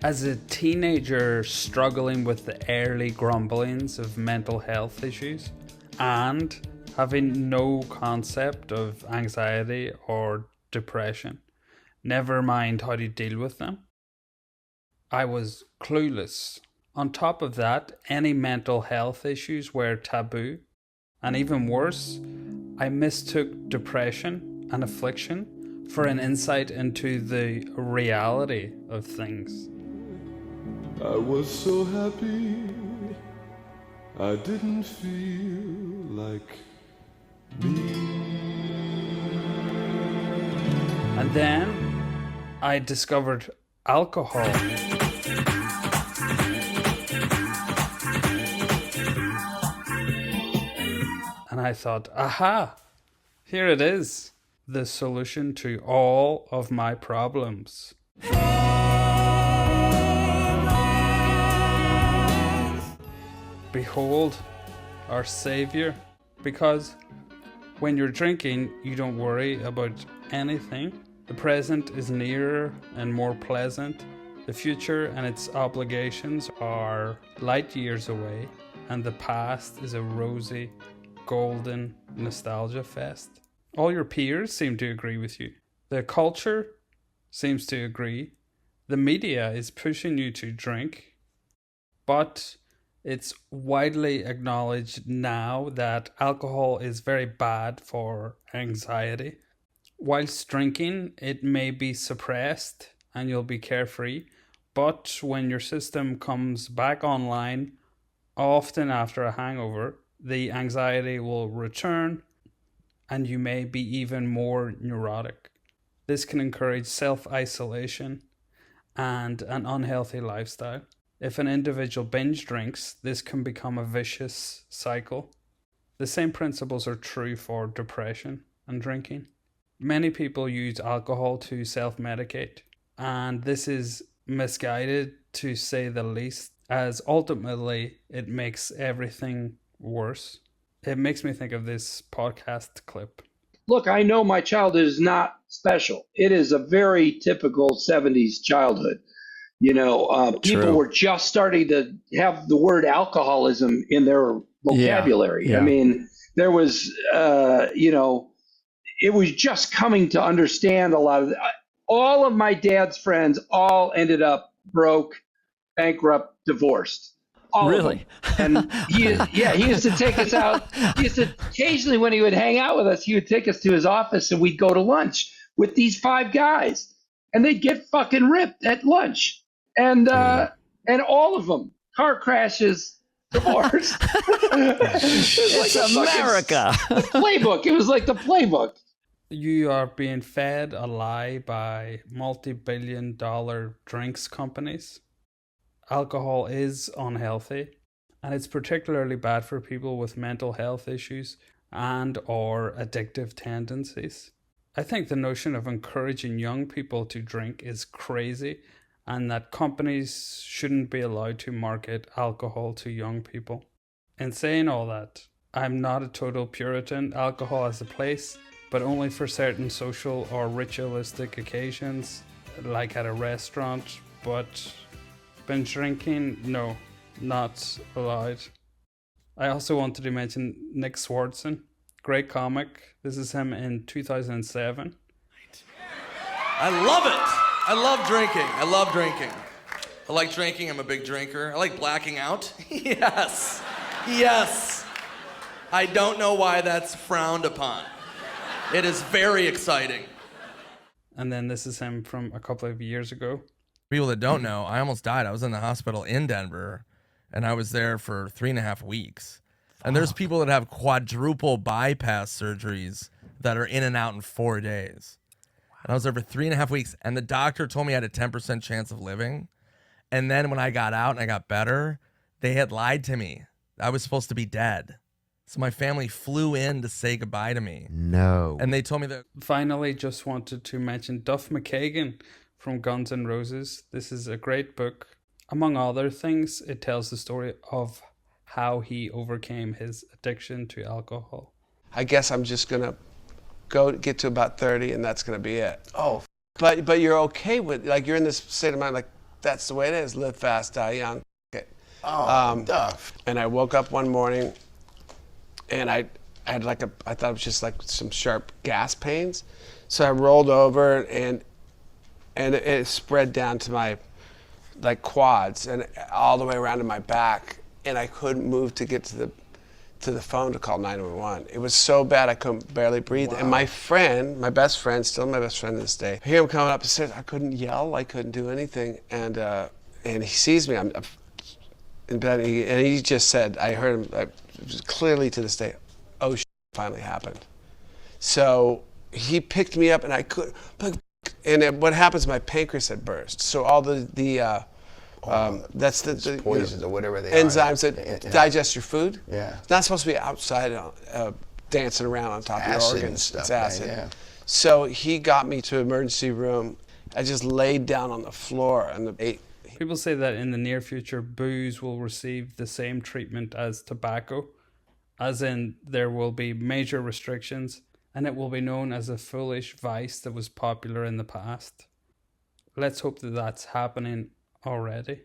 As a teenager struggling with the early grumblings of mental health issues and having no concept of anxiety or depression, never mind how to deal with them, I was clueless. On top of that, any mental health issues were taboo. And even worse, I mistook depression and affliction for an insight into the reality of things. I was so happy, I didn't feel like me. And then I discovered alcohol. And I thought, aha, here it is, the solution to all of my problems. Behold our Savior, because when you're drinking, you don't worry about anything. The present is nearer and more pleasant. The future and its obligations are light years away, and the past is a rosy, golden nostalgia fest. All your peers seem to agree with you. The culture seems to agree. The media is pushing you to drink, but it's widely acknowledged now that alcohol is very bad for anxiety. Whilst drinking, it may be suppressed and you'll be carefree, but when your system comes back online, often after a hangover, the anxiety will return and you may be even more neurotic. This can encourage self-isolation and an unhealthy lifestyle. If an individual binge drinks, this can become a vicious cycle. The same principles are true for depression and drinking. Many people use alcohol to self-medicate, and this is misguided to say the least, as ultimately it makes everything worse. It makes me think of this podcast clip. Look, I know my childhood is not special. It is a very typical 70s childhood. You know, people were just starting to have the word alcoholism in their vocabulary. Yeah. I mean, there was, you know, it was just coming to understand a lot of all of my dad's friends all ended up broke, bankrupt, divorced. All really? And he used to take us out. He used to occasionally, when he would hang out with us, he would take us to his office and we'd go to lunch with these 5 guys, and they'd get fucking ripped at lunch. And all of them, car crashes, divorce. It's like America. The playbook. It was like the playbook. You are being fed a lie by multi-billion-dollar drinks companies. Alcohol is unhealthy, and it's particularly bad for people with mental health issues and or addictive tendencies. I think the notion of encouraging young people to drink is crazy, and that companies shouldn't be allowed to market alcohol to young people. In saying all that, I'm not a total Puritan. Alcohol has a place, but only for certain social or ritualistic occasions, like at a restaurant. But binge drinking, no, not allowed. I also wanted to mention Nick Swardson, great comic. This is him in 2007. I love it. I love drinking. I like drinking. I'm a big drinker. I like blacking out. Yes. I don't know why that's frowned upon. It is very exciting. And then this is him from a couple of years ago. People that don't know, I almost died. I was in the hospital in Denver, and I was there for 3.5 weeks. And there's people that have quadruple bypass surgeries that are in and out in 4 days. And I was there for 3.5 weeks, and the doctor told me I had a 10% chance of living. And then when I got out and I got better, they had lied to me. I was supposed to be dead. So my family flew in to say goodbye to me. No. And they told me that. Finally, just wanted to mention Duff McKagan from Guns N' Roses. This is a great book. Among other things, it tells the story of how he overcame his addiction to alcohol. I guess I'm just going to get to about 30 and that's going to be it. Oh, but you're okay with, like, you're in this state of mind, like, that's the way it is. Live fast, die young. Okay. Duff. And I woke up one morning, and I had I thought it was just like some sharp gas pains. So I rolled over, and it spread down to my quads and all the way around to my back, and I couldn't move to get to the phone to call 911. It was so bad I couldn't barely breathe. Wow. And my friend, my best friend, still my best friend to this day, I hear him coming up the stairs. I couldn't yell, I couldn't do anything, and he sees me. And he just said, I heard him clearly to this day, "Oh, finally happened." So he picked me up, and I could, and what happens? My pancreas had burst. So all the that's the poisons or whatever they enzymes are. that digest your food. Yeah. It's not supposed to be outside dancing around on top of your organs. And stuff, it's acid. man, yeah. So he got me to emergency room. I just laid down on the floor and People say that in the near future, booze will receive the same treatment as tobacco, as in there will be major restrictions, and it will be known as a foolish vice that was popular in the past. Let's hope that that's happening already.